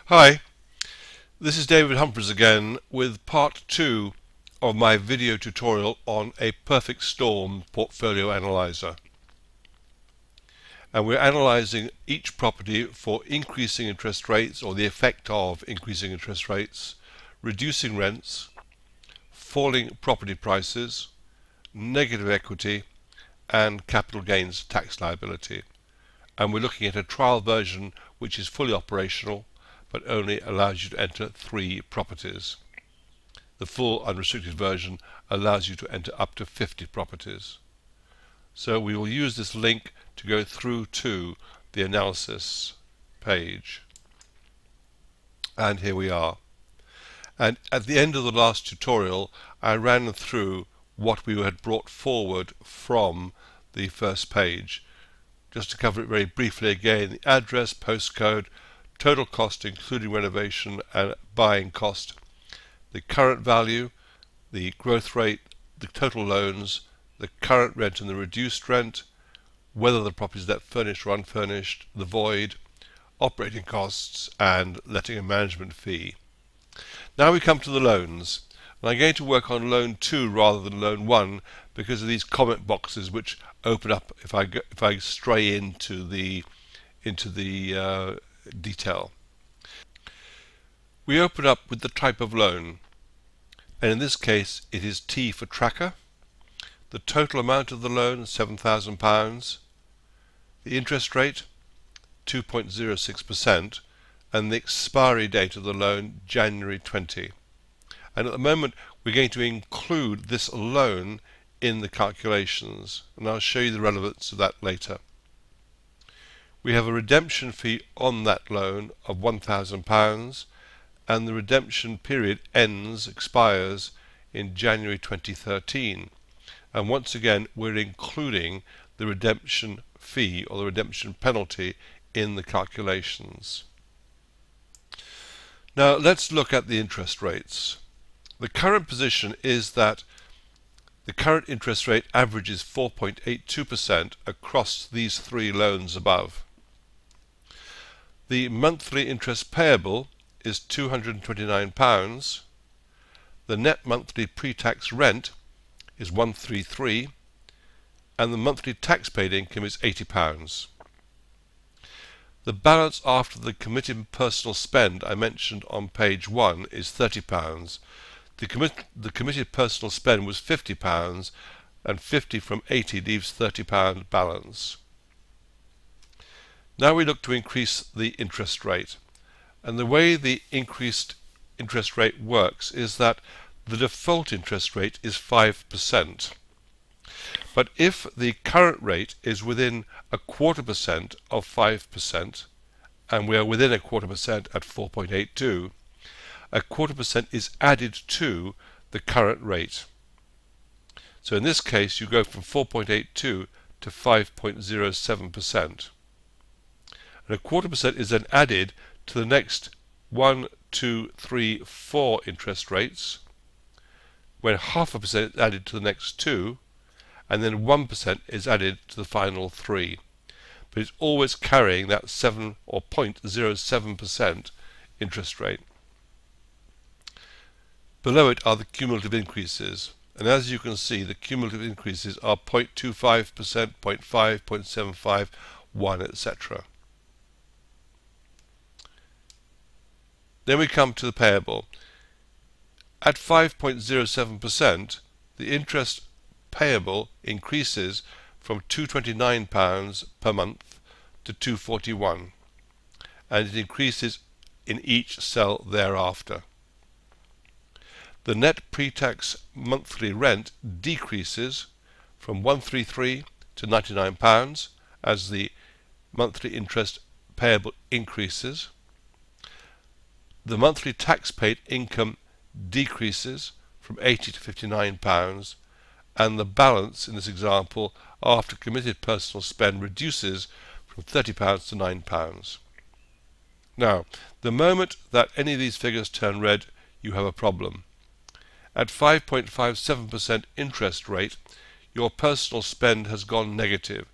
Hi, this is David Humphreys again with part 2 of my video tutorial on a perfect storm portfolio analyzer. And we're analyzing each property for increasing interest rates or the effect of increasing interest rates, reducing rents, falling property prices, negative equity, and capital gains tax liability. And we're looking at a trial version which is fully operational but only allows you to enter 3 properties. The full unrestricted version allows you to enter up to 50 properties. So we will use this link to go through to the analysis page. And here we are. And at the end of the last tutorial, I ran through what we had brought forward from the first page. Just to cover it very briefly again, the address, postcode, total cost including renovation and buying cost, the current value, the growth rate, the total loans, the current rent and the reduced rent, whether the property is let furnished or unfurnished, the void, operating costs, and letting and management fee. Now we come to the loans. And I'm going to work on loan 2 rather than loan 1 because of these comment boxes which open up if I stray into the detail. We open up with the type of loan, and in this case it is T for tracker. The total amount of the loan is £7,000. The interest rate 2.06%, and the expiry date of the loan January 20. And at the moment we're going to include this loan in the calculations, and I'll show you the relevance of that later. We have a redemption fee on that loan of £1,000, and the redemption period expires in January 2013. And once again we're including the redemption fee or the redemption penalty in the calculations. Now let's look at the interest rates. The current position is that the current interest rate averages 4.82% across these 3 loans above. The monthly interest payable is £229. The net monthly pre-tax rent is £133, and the monthly tax paid income is £80. The balance after the committed personal spend I mentioned on page 1 is £30. The committed personal spend was £50, and 50 from 80 leaves £30 balance. Now we look to increase the interest rate, and the way the increased interest rate works is that the default interest rate is 5%. But if the current rate is within 0.25% of 5%, and we are within 0.25% at 4.82, 0.25% is added to the current rate. So in this case you go from 4.82 to 5.07%. And 0.25% is then added to the next 1, 2, 3, 4 interest rates, when 0.5% is added to the next 2, and then 1% is added to the final 3. But it's always carrying that 7 or 0.07% interest rate. Below it are the cumulative increases, and as you can see the cumulative increases are 0.25%, 0.5, 0.75, 1, etc. Then we come to the payable. At 5.07%, the interest payable increases from £229 per month to £241, and it increases in each cell thereafter. The net pre-tax monthly rent decreases from £133 to £99 as the monthly interest payable increases. The monthly tax paid income decreases from £80 to £59, and the balance in this example after committed personal spend reduces from £30 to £9. Now, the moment that any of these figures turn red, you have a problem. At 5.57% interest rate, your personal spend has gone negative.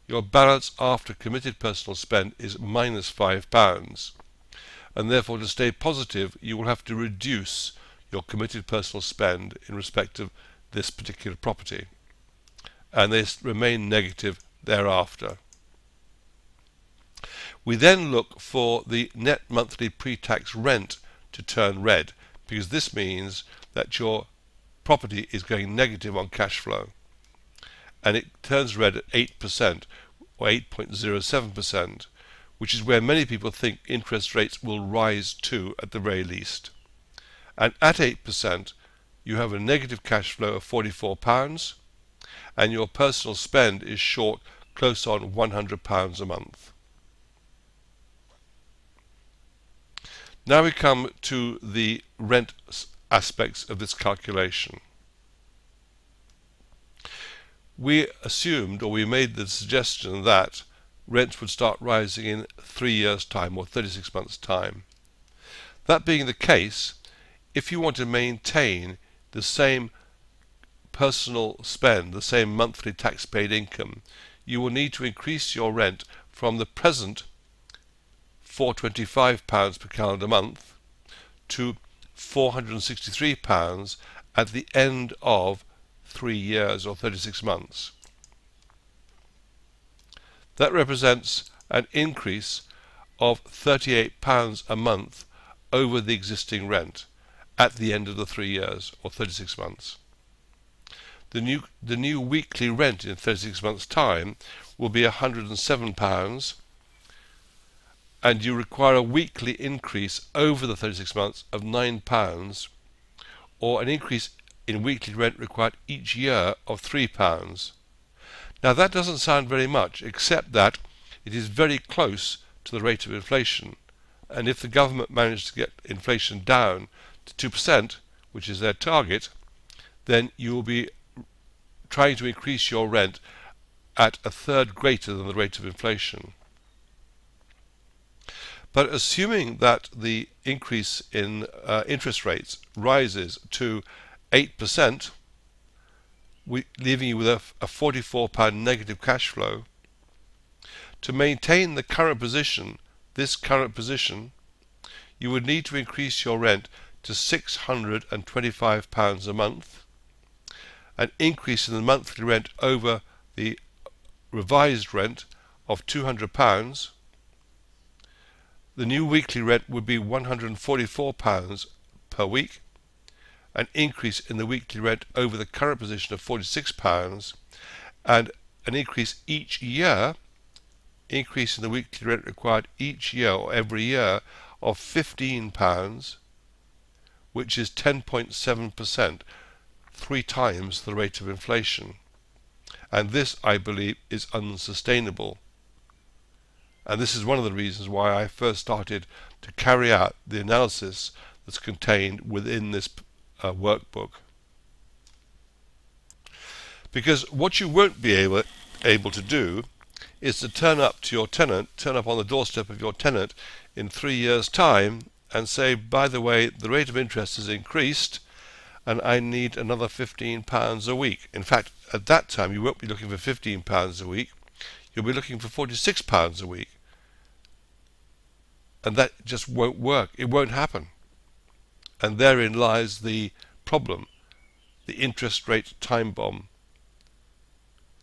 Your balance after committed personal spend is minus £5. and therefore to stay positive you will have to reduce your committed personal spend in respect of this particular property, and they remain negative thereafter. We then look for the net monthly pre-tax rent to turn red, because this means that your property is going negative on cash flow, and it turns red at 8% or 8.07%, which is where many people think interest rates will rise to at the very least. And at 8% you have a negative cash flow of £44, and your personal spend is short close on £100 a month. Now we come to the rent aspects of this calculation. We assumed, or we made the suggestion, that rents would start rising in 3 years' time or 36 months' time. That being the case, if you want to maintain the same personal spend, the same monthly tax-paid income, you will need to increase your rent from the present £425 per calendar month to £463 at the end of 3 years or 36 months. That represents an increase of £38 a month over the existing rent at the end of the 3 years or 36 months. The new weekly rent in 36 months' time will be £107, and you require a weekly increase over the 36 months of £9, or an increase in weekly rent required each year of £3. Now that doesn't sound very much, except that it is very close to the rate of inflation, and if the government managed to get inflation down to 2%, which is their target, then you will be trying to increase your rent at a third greater than the rate of inflation. But assuming that the increase in interest rates rises to 8%, leaving you with a £44 negative cash flow, to maintain the current position, you would need to increase your rent to £625 a month, an increase in the monthly rent over the revised rent of £200. The new weekly rent would be £144 per week, an increase in the weekly rent over the current position of £46, and an increase each year, increase in the weekly rent required each year or every year of £15, which is 10.7%, 3 times the rate of inflation. And this, I believe, is unsustainable. And this is one of the reasons why I first started to carry out the analysis that's contained within this workbook. Because what you won't be able to do is to turn up to your tenant, turn up on the doorstep of your tenant in 3 years' time and say, by the way, the rate of interest has increased and I need another £15 a week. In fact, at that time you won't be looking for £15 a week, you'll be looking for £46 a week. And that just won't work. It won't happen. And therein lies the problem, the interest rate time bomb.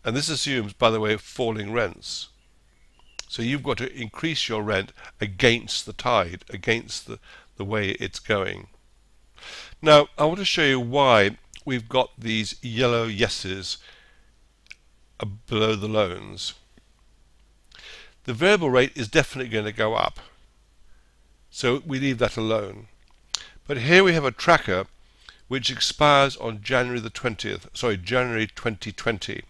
And this assumes, by the way, falling rents. So you've got to increase your rent against the tide, against the way it's going. Now, I want to show you why we've got these yellow yeses below the loans. The variable rate is definitely going to go up, so we leave that alone. But here we have a tracker which expires on January 2020.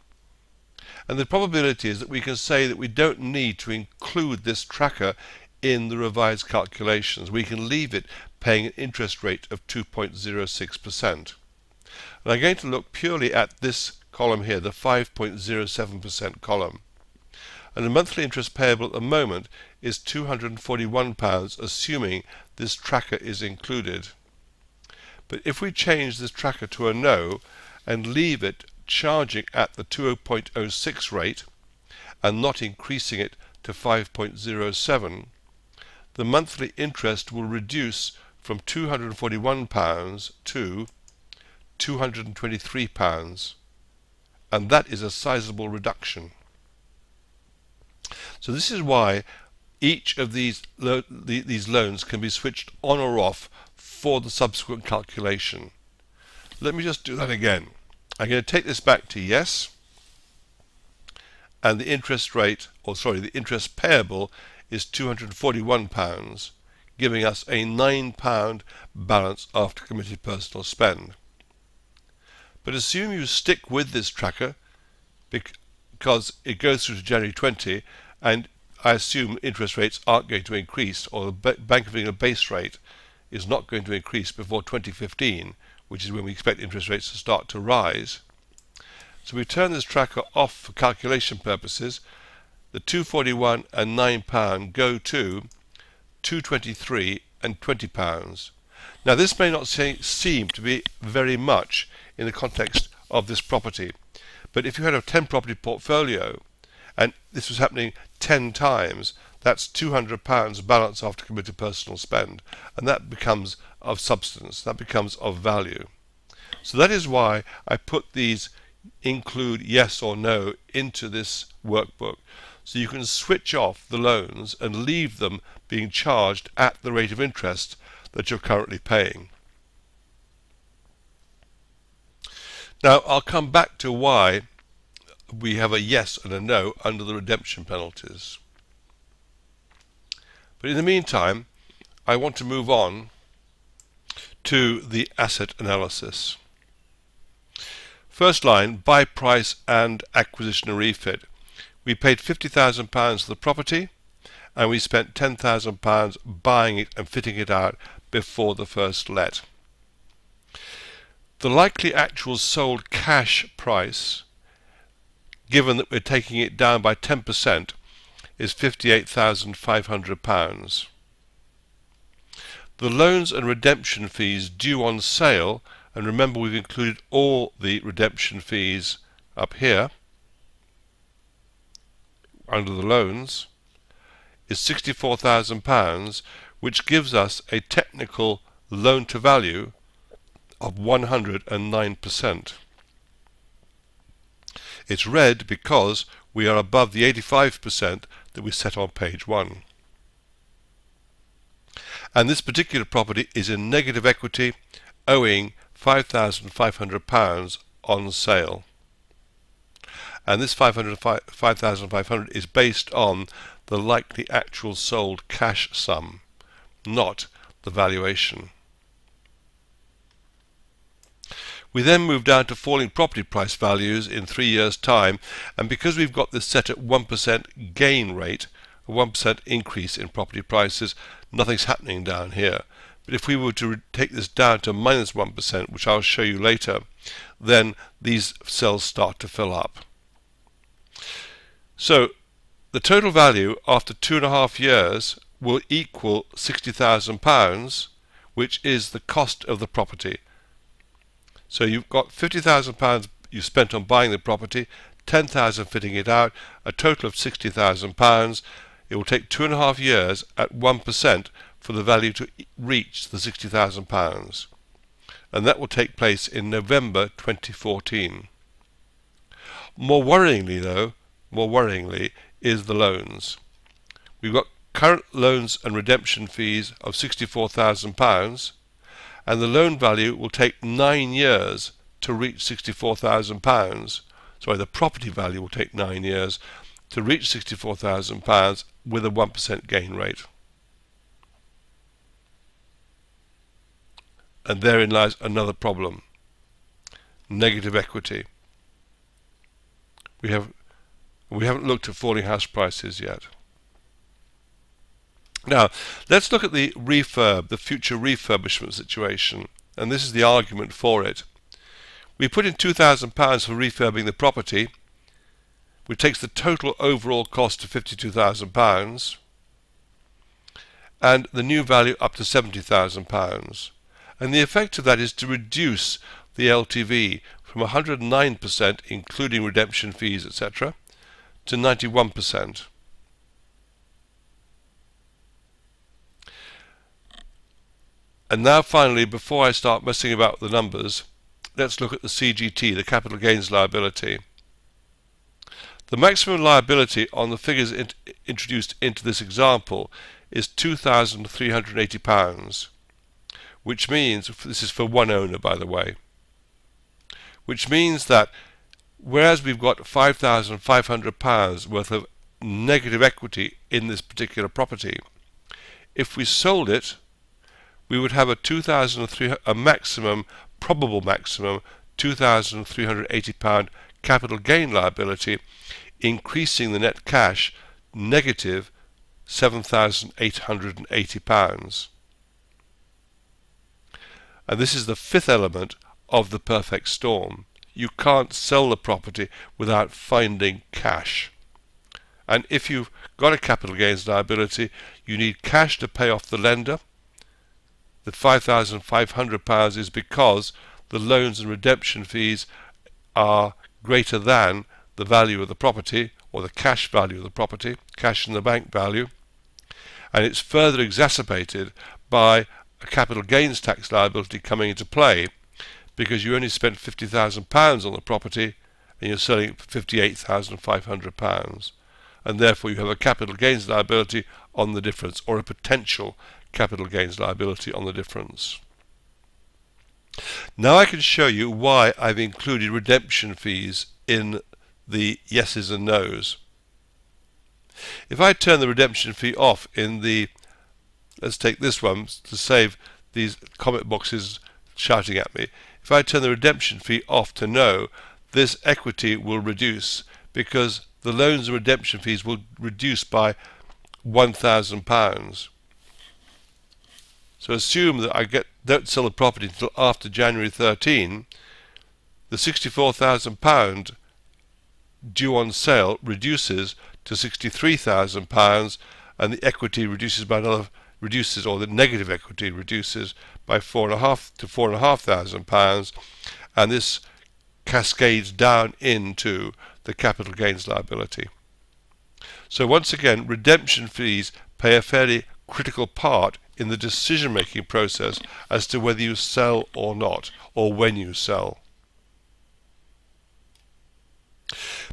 And the probability is that we can say that we don't need to include this tracker in the revised calculations. We can leave it paying an interest rate of 2.06%. And I'm going to look purely at this column here, the 5.07% column. And the monthly interest payable at the moment is £241, assuming this tracker is included. But if we change this tracker to a no and leave it charging at the 2.06 rate and not increasing it to 5.07, the monthly interest will reduce from £241 to £223, and that is a sizable reduction. So this is why each of these loans can be switched on or off for the subsequent calculation. Let me just do that again. I'm going to take this back to yes, and the interest rate, or sorry, the interest payable is £241, giving us a £9 balance after committed personal spend. But assume you stick with this tracker because it goes through to January 20, and I assume interest rates aren't going to increase, or the Bank of England base rate is not going to increase before 2015, which is when we expect interest rates to start to rise. So we turn this tracker off for calculation purposes. The £241 and £9 go to £223 and £20. Now this may not seem to be very much in the context of this property, but if you had a 10 property portfolio and this was happening 10 times, that's £200 balance after committed personal spend, and that becomes of substance, that becomes of value. So that is why I put these include yes or no into this workbook, so you can switch off the loans and leave them being charged at the rate of interest that you're currently paying. Now I'll come back to why we have a yes and a no under the redemption penalties. But in the meantime, I want to move on to the asset analysis. First line, buy price and acquisition and refit. We paid £50,000 for the property, and we spent £10,000 buying it and fitting it out before the first let. The likely actual sold cash price, given that we're taking it down by 10%, is £58,500. The loans and redemption fees due on sale, and remember we've included all the redemption fees up here under the loans, is £64,000, which gives us a technical loan to value of 109%. It's red because we are above the 85% that we set on page 1. And this particular property is in negative equity, owing £5,500 on sale. And this £5,500 is based on the likely actual sold cash sum, not the valuation. We then move down to falling property price values in 3 years' time, and because we've got this set at 1% gain rate, a 1% increase in property prices, nothing's happening down here. But if we were to take this down to minus 1%, which I'll show you later, then these cells start to fill up. So the total value after 2.5 years will equal £60,000, which is the cost of the property. So you've got £50,000 you spent on buying the property, £10,000 fitting it out, a total of £60,000. It will take 2.5 years at 1% for the value to reach the £60,000, and that will take place in November 2014. More worryingly though, is the loans. We've got current loans and redemption fees of £64,000, and the loan value will take 9 years to reach £64,000. Sorry, the property value will take 9 years to reach £64,000 with a 1% gain rate. And therein lies another problem: negative equity. We haven't looked at falling house prices yet. Now, let's look at the refurb, the future refurbishment situation, and this is the argument for it. We put in £2,000 for refurbing the property, which takes the total overall cost to £52,000, and the new value up to £70,000. And the effect of that is to reduce the LTV from 109%, including redemption fees, etc., to 91%. And now finally, before I start messing about with the numbers, let's look at the CGT, the capital gains liability. The maximum liability on the figures introduced into this example is £2,380, which means, this is for one owner by the way, which means that whereas we've got £5,500 worth of negative equity in this particular property, if we sold it, we would have a probable maximum £2,380 capital gain liability, increasing the net cash negative £7,880. And this is the fifth element of the perfect storm. You can't sell the property without finding cash. And if you've got a capital gains liability, you need cash to pay off the lender. The £5,500 is because the loans and redemption fees are greater than the value of the property, or the cash value of the property, cash in the bank value, and it's further exacerbated by a capital gains tax liability coming into play, because you only spent £50,000 on the property and you're selling it for £58,500, and therefore you have a capital gains liability on the difference, or a potential capital gains liability on the difference. Now I can show you why I've included redemption fees in the yeses and nos. If I turn the redemption fee off in the, let's take this one to save these comment boxes shouting at me, if I turn the redemption fee off to no, this equity will reduce, because the loans and redemption fees will reduce by £1,000. So assume that I don't sell the property until after January 13, the £64,000 due on sale reduces to £63,000, and the equity reduces by another, or the negative equity reduces by £4,500, and this cascades down into the capital gains liability. So once again, redemption fees play a fairly critical part in the decision-making process as to whether you sell or not, or when you sell.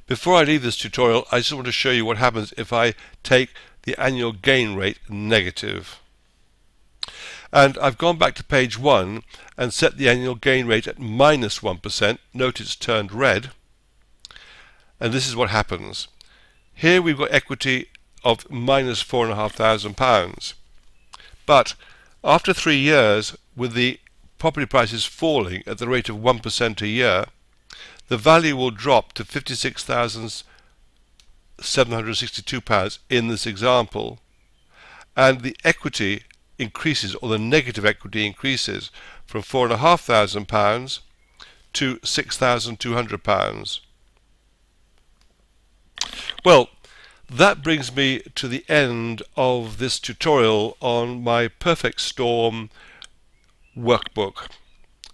Before I leave this tutorial, I just want to show you what happens if I take the annual gain rate negative. And I've gone back to page 1 and set the annual gain rate at -1%. Note it's turned red. And this is what happens. Here we've got equity of £-4,500. But after 3 years, with the property prices falling at the rate of 1% a year, the value will drop to £56,762 in this example, and the equity increases, or the negative equity increases, from £4,500 to £6,200. Well, that brings me to the end of this tutorial on my Perfect Storm workbook,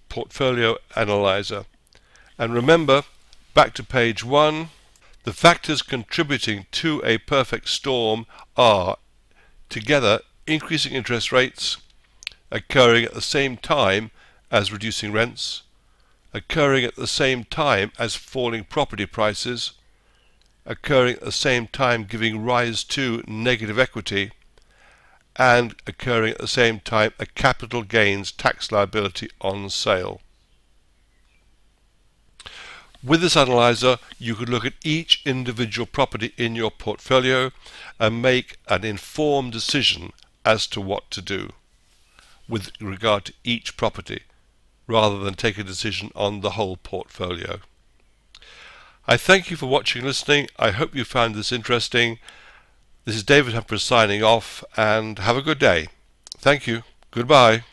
Portfolio Analyzer. And remember, back to page 1, the factors contributing to a perfect storm are, together, increasing interest rates, occurring at the same time as reducing rents, occurring at the same time as falling property prices, occurring at the same time giving rise to negative equity, and occurring at the same time a capital gains tax liability on sale. With this analyzer, you could look at each individual property in your portfolio and make an informed decision as to what to do with regard to each property, rather than take a decision on the whole portfolio. I thank you for watching and listening. I hope you found this interesting. This is David Humphreys signing off, and have a good day. Thank you. Goodbye.